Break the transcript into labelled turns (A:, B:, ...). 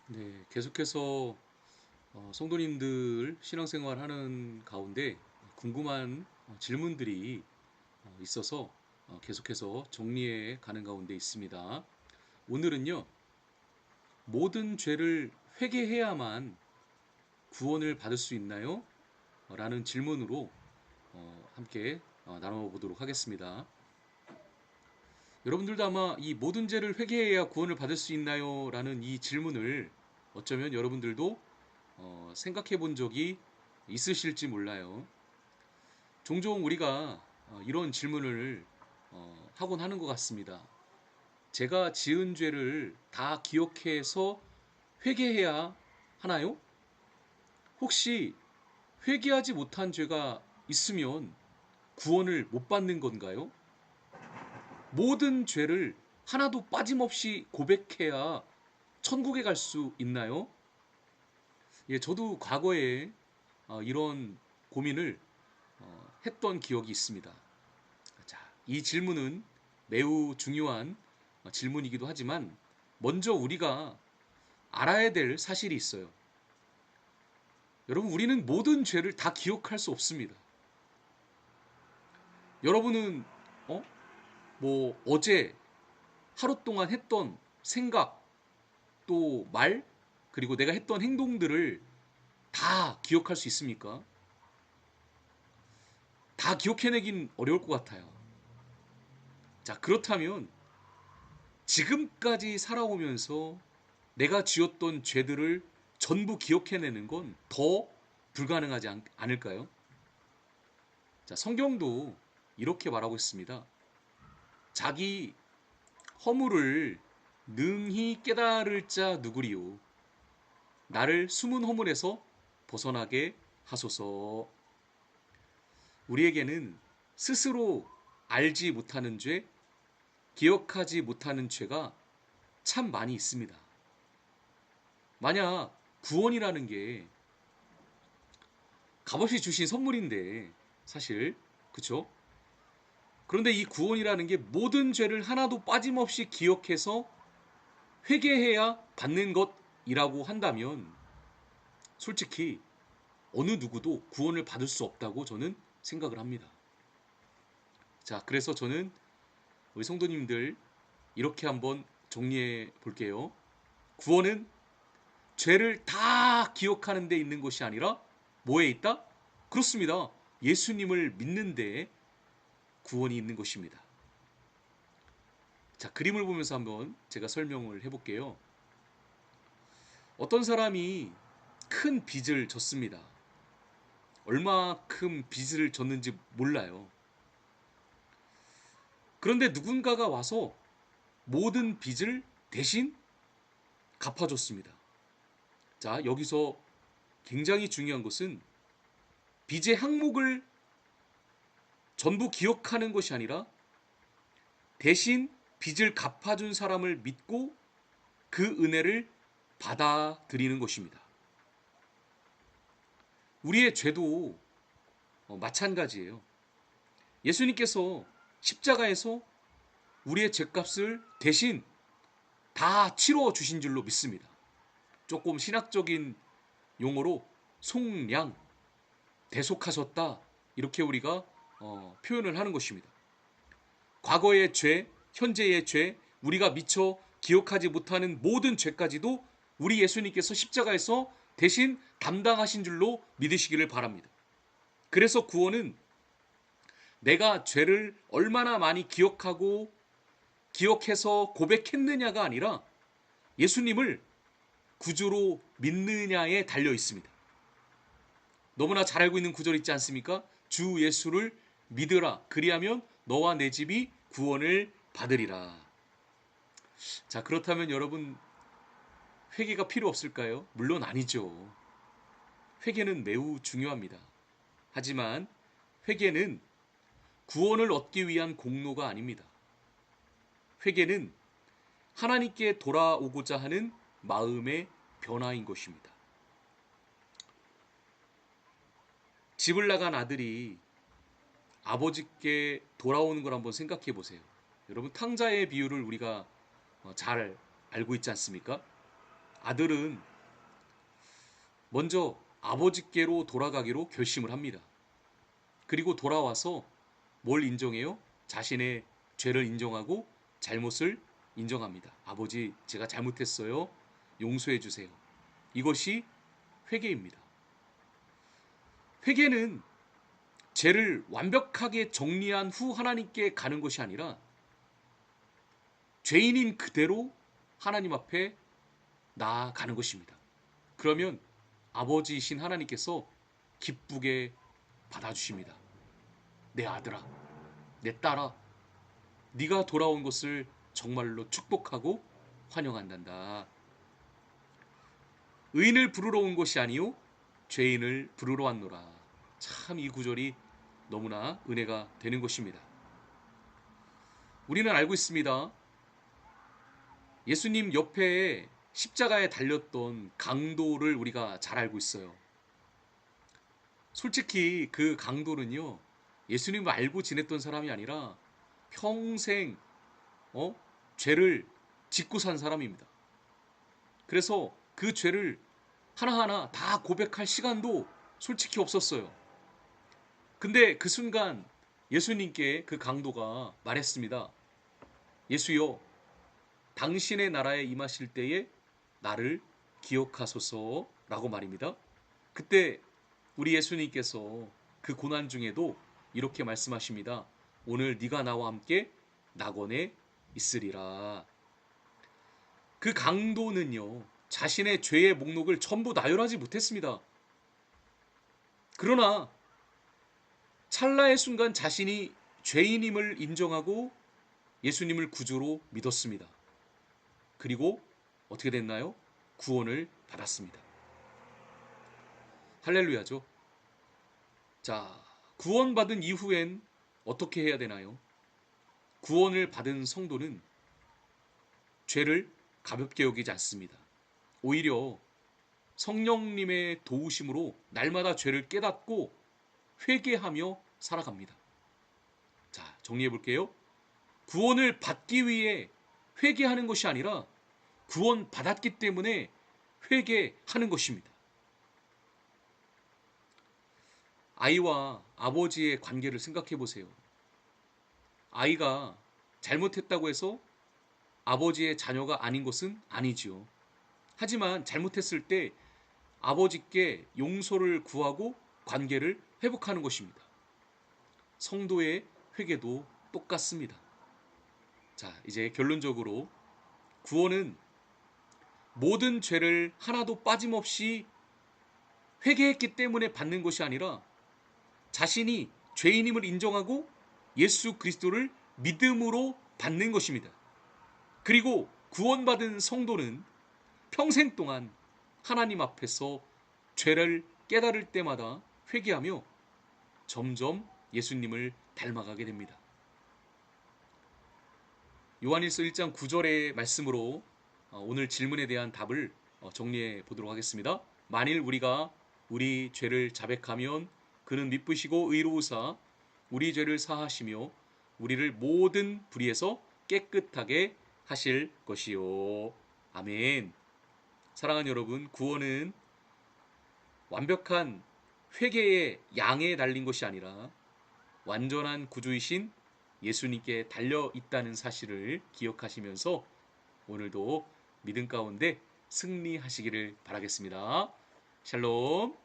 A: 네, 계속해서 성도님들 신앙생활 하는 가운데 궁금한 질문들이 있어서 계속해서 정리해 가는 가운데 있습니다. 오늘은요, 모든 죄를 회개해야만 구원을 받을 수 있나요? 라는 질문으로 함께 나눠보도록 하겠습니다. 여러분들도 아마 이 모든 죄를 회개해야 구원을 받을 수 있나요? 라는 이 질문을 어쩌면 여러분들도 생각해 본 적이 있으실지 몰라요. 종종 우리가 이런 질문을 하곤 하는 것 같습니다. 제가 지은 죄를 다 기억해서 회개해야 하나요? 혹시 회개하지 못한 죄가 있으면 구원을 못 받는 건가요? 모든 죄를 하나도 빠짐없이 고백해야 천국에 갈 수 있나요? 예, 저도 과거에 이런 고민을 했던 기억이 있습니다. 자, 이 질문은 매우 중요한 질문이기도 하지만 먼저 우리가 알아야 될 사실이 있어요. 여러분, 우리는 모든 죄를 다 기억할 수 없습니다. 여러분은 어? 어제 하루 동안 했던 생각, 또 말, 그리고 내가 했던 행동들을 다 기억할 수 있습니까? 다 기억해내긴 어려울 것 같아요. 자, 그렇다면 지금까지 살아오면서 내가 지었던 죄들을 전부 기억해내는 건 더 불가능하지 않을까요? 자, 성경도 이렇게 말하고 있습니다. 자기 허물을 능히 깨달을 자 누구리요? 나를 숨은 허물에서 벗어나게 하소서. 우리에게는 스스로 알지 못하는 죄, 기억하지 못하는 죄가 참 많이 있습니다. 만약 구원이라는 게 값없이 주신 선물인데 사실 그쵸? 그런데 이 구원이라는 게 모든 죄를 하나도 빠짐없이 기억해서 회개해야 받는 것이라고 한다면 솔직히 어느 누구도 구원을 받을 수 없다고 저는 생각을 합니다. 자, 그래서 저는 우리 성도님들 이렇게 한번 정리해 볼게요. 구원은 죄를 다 기억하는 데 있는 것이 아니라 뭐에 있다? 그렇습니다. 예수님을 믿는 데 구원이 있는 것입니다. 자, 그림을 보면서 한번 제가 설명을 해볼게요. 어떤 사람이 큰 빚을 졌습니다. 얼마큼 빚을 졌는지 몰라요. 그런데 누군가가 와서 모든 빚을 대신 갚아줬습니다. 자, 여기서 굉장히 중요한 것은 빚의 항목을 전부 기억하는 것이 아니라 대신 빚을 갚아준 사람을 믿고 그 은혜를 받아들이는 것입니다. 우리의 죄도 마찬가지예요. 예수님께서 십자가에서 우리의 죄값을 대신 다 치러 주신 줄로 믿습니다. 조금 신학적인 용어로 속량, 대속하셨다 이렇게 우리가 표현을 하는 것입니다. 과거의 죄, 현재의 죄, 우리가 미처 기억하지 못하는 모든 죄까지도 우리 예수님께서 십자가에서 대신 담당하신 줄로 믿으시기를 바랍니다. 그래서 구원은 내가 죄를 얼마나 많이 기억하고 기억해서 고백했느냐가 아니라 예수님을 구주로 믿느냐에 달려 있습니다. 너무나 잘 알고 있는 구절 있지 않습니까? 주 예수를 믿으라. 그리하면 너와 내 집이 구원을 받으리라. 자, 그렇다면 여러분 회개가 필요 없을까요? 물론 아니죠. 회개는 매우 중요합니다. 하지만 회개는 구원을 얻기 위한 공로가 아닙니다. 회개는 하나님께 돌아오고자 하는 마음의 변화인 것입니다. 집을 나간 아들이 아버지께 돌아오는 걸 한번 생각해 보세요. 여러분 탕자의 비유를 우리가 잘 알고 있지 않습니까? 아들은 먼저 아버지께로 돌아가기로 결심을 합니다. 그리고 돌아와서 뭘 인정해요? 자신의 죄를 인정하고 잘못을 인정합니다. 아버지, 제가 잘못했어요. 용서해 주세요. 이것이 회개입니다. 회개는 죄를 완벽하게 정리한 후 하나님께 가는 것이 아니라 죄인인 그대로 하나님 앞에 나아가는 것입니다. 그러면 아버지이신 하나님께서 기쁘게 받아주십니다. 내 아들아, 내 딸아, 네가 돌아온 것을 정말로 축복하고 환영한단다. 의인을 부르러 온 것이 아니요 죄인을 부르러 왔노라. 참 이 구절이 너무나 은혜가 되는 것입니다. 우리는 알고 있습니다. 예수님 옆에 십자가에 달렸던 강도를 우리가 잘 알고 있어요. 솔직히 그 강도는요, 예수님을 알고 지냈던 사람이 아니라 평생 죄를 짓고 산 사람입니다. 그래서 그 죄를 하나하나 다 고백할 시간도 솔직히 없었어요. 근데 그 순간 예수님께 그 강도가 말했습니다. 예수여, 당신의 나라에 임하실 때에 나를 기억하소서라고 말입니다. 그때 우리 예수님께서 그 고난 중에도 이렇게 말씀하십니다. 오늘 네가 나와 함께 낙원에 있으리라. 그 강도는요, 자신의 죄의 목록을 전부 나열하지 못했습니다. 그러나 찰나의 순간 자신이 죄인임을 인정하고 예수님을 구주로 믿었습니다. 그리고 어떻게 됐나요? 구원을 받았습니다. 할렐루야죠. 자, 구원받은 이후엔 어떻게 해야 되나요? 구원을 받은 성도는 죄를 가볍게 여기지 않습니다. 오히려 성령님의 도우심으로 날마다 죄를 깨닫고 회개하며 살아갑니다. 자, 정리해 볼게요. 구원을 받기 위해 회개하는 것이 아니라 구원 받았기 때문에 회개하는 것입니다. 아이와 아버지의 관계를 생각해 보세요. 아이가 잘못했다고 해서 아버지의 자녀가 아닌 것은 아니지요. 하지만 잘못했을 때 아버지께 용서를 구하고 관계를 회복하는 것입니다. 성도의 회개도 똑같습니다. 자, 이제 결론적으로 구원은 모든 죄를 하나도 빠짐없이 회개했기 때문에 받는 것이 아니라 자신이 죄인임을 인정하고 예수 그리스도를 믿음으로 받는 것입니다. 그리고 구원받은 성도는 평생 동안 하나님 앞에서 죄를 깨달을 때마다 회개하며 점점 예수님을 닮아가게 됩니다. 요한일서 1장 9절의 말씀으로 오늘 질문에 대한 답을 정리해 보도록 하겠습니다. 만일 우리가 우리 죄를 자백하면 그는 미쁘시고 의로우사 우리 죄를 사하시며 우리를 모든 불의에서 깨끗하게 하실 것이요. 아멘. 사랑하는 여러분, 구원은 완벽한 회개의 양에 달린 것이 아니라 완전한 구주이신 예수님께 달려 있다는 사실을 기억하시면서 오늘도 믿음 가운데 승리하시기를 바라겠습니다. 샬롬.